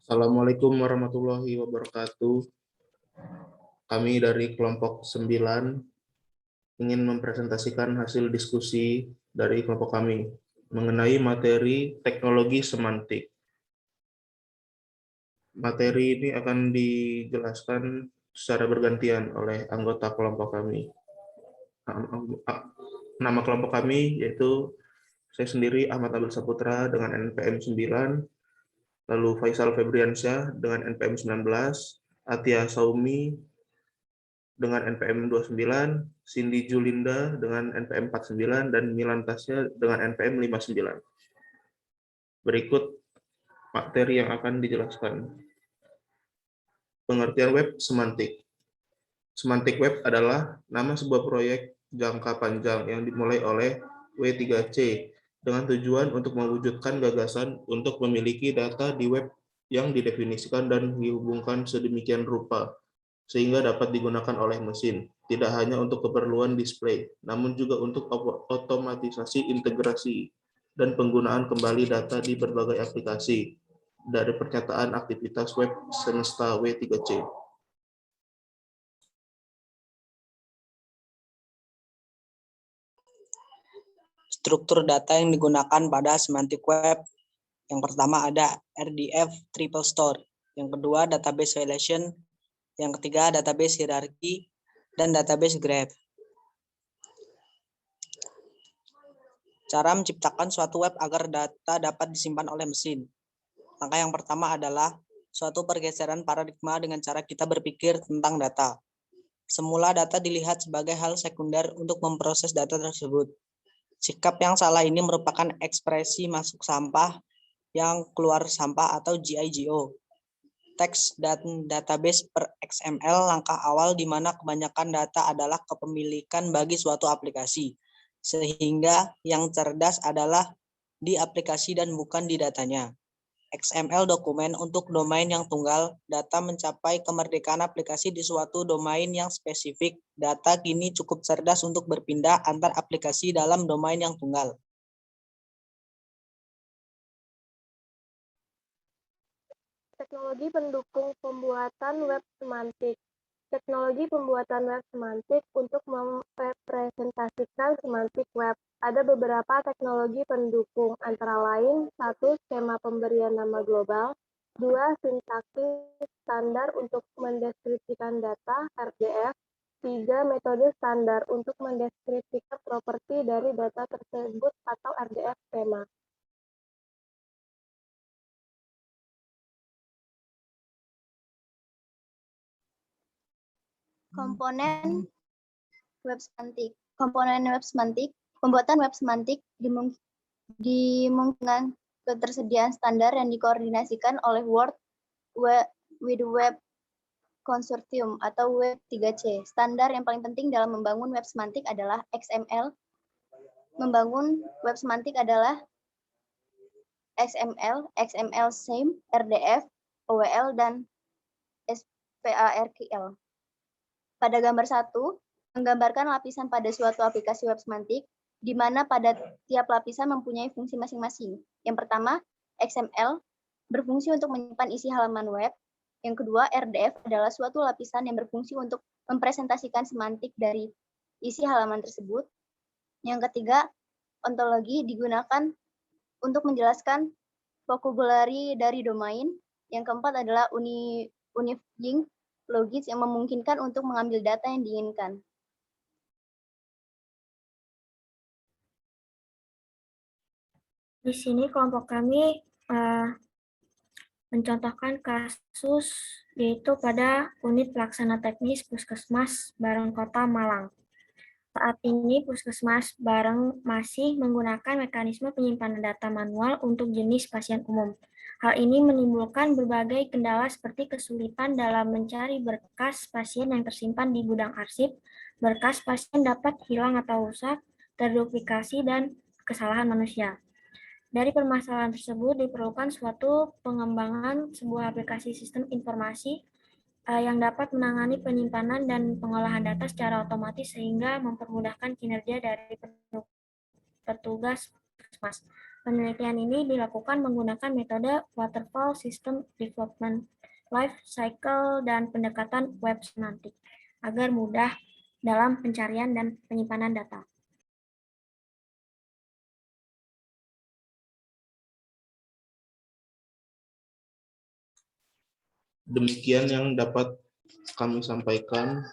Assalamualaikum warahmatullahi wabarakatuh. Kami dari kelompok 9 ingin mempresentasikan hasil diskusi dari kelompok kami mengenai materi teknologi semantik. Materi ini akan dijelaskan secara bergantian oleh anggota kelompok kami. Nama kelompok kami yaitu saya sendiri Ahmad Abdul Saputra dengan NPM 9, lalu Faisal Febriansyah dengan NPM 19, Atia Saumi dengan NPM 29, Cindy Julinda dengan NPM 49, dan Milan Tasya dengan NPM 59. Berikut materi yang akan dijelaskan. Pengertian web semantik. Semantik web adalah nama sebuah proyek jangka panjang yang dimulai oleh W3C dengan tujuan untuk mewujudkan gagasan untuk memiliki data di web yang didefinisikan dan dihubungkan sedemikian rupa sehingga dapat digunakan oleh mesin, tidak hanya untuk keperluan display, namun juga untuk otomatisasi integrasi dan penggunaan kembali data di berbagai aplikasi dari pernyataan aktivitas web semesta W3C. Struktur data yang digunakan pada semantik web. Yang pertama ada RDF Triple Store, yang kedua database relation, yang ketiga database hierarchy, dan database graph. Cara menciptakan suatu web agar data dapat disimpan oleh mesin. Langkah yang pertama adalah suatu pergeseran paradigma dengan cara kita berpikir tentang data. Semula data dilihat sebagai hal sekunder untuk memproses data tersebut. Sikap yang salah ini merupakan ekspresi masuk sampah yang keluar sampah atau GIGO. Teks dan database per XML langkah awal di mana kebanyakan data adalah kepemilikan bagi suatu aplikasi. Sehingga yang cerdas adalah di aplikasi dan bukan di datanya. XML dokumen untuk domain yang tunggal, data mencapai kemerdekaan aplikasi di suatu domain yang spesifik. Data kini cukup cerdas untuk berpindah antar aplikasi dalam domain yang tunggal. Teknologi pendukung pembuatan web semantik. Teknologi pembuatan web semantik untuk merepresentasikan semantik web. Ada beberapa teknologi pendukung, antara lain 1. Skema pemberian nama global, 2. Sintaksis standar untuk mendeskripsikan data RDF, 3. Metode standar untuk mendeskripsikan properti dari data tersebut atau RDF skema. Komponen web semantik. Komponen web semantik. Pembuatan web semantik dimungkinkan ketersediaan standar yang dikoordinasikan oleh World Wide Web Consortium atau W3C. Standar yang paling penting dalam membangun web semantik adalah XML. Membangun web semantik adalah XML, XML-SAME, RDF, OWL, dan SPARQL. Pada gambar 1, menggambarkan lapisan pada suatu aplikasi web semantik, di mana pada tiap lapisan mempunyai fungsi masing-masing. Yang pertama, XML berfungsi untuk menyimpan isi halaman web. Yang kedua, RDF adalah suatu lapisan yang berfungsi untuk mempresentasikan semantik dari isi halaman tersebut. Yang ketiga, ontologi digunakan untuk menjelaskan vocabulary dari domain. Yang keempat adalah unifying logis yang memungkinkan untuk mengambil data yang diinginkan. Di sini kelompok kami mencontohkan kasus yaitu pada unit pelaksana teknis Puskesmas Bareng Kota Malang. Saat ini Puskesmas Bareng masih menggunakan mekanisme penyimpanan data manual untuk jenis pasien umum. Hal ini menimbulkan berbagai kendala seperti kesulitan dalam mencari berkas pasien yang tersimpan di gudang arsip, berkas pasien dapat hilang atau rusak, terduplikasi, dan kesalahan manusia. Dari permasalahan tersebut diperlukan suatu pengembangan sebuah aplikasi sistem informasi yang dapat menangani penyimpanan dan pengolahan data secara otomatis sehingga mempermudahkan kinerja dari petugas puskesmas. Penelitian ini dilakukan menggunakan metode Waterfall System Development Life Cycle dan pendekatan web semantik agar mudah dalam pencarian dan penyimpanan data. Demikian yang dapat kami sampaikan.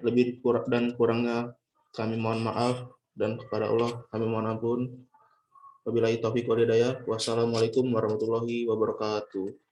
Lebih dan kurangnya kami mohon maaf, dan kepada Allah kami mohon ampun. Wabillahi taufiq wal hidayah. Wassalamualaikum warahmatullahi wabarakatuh.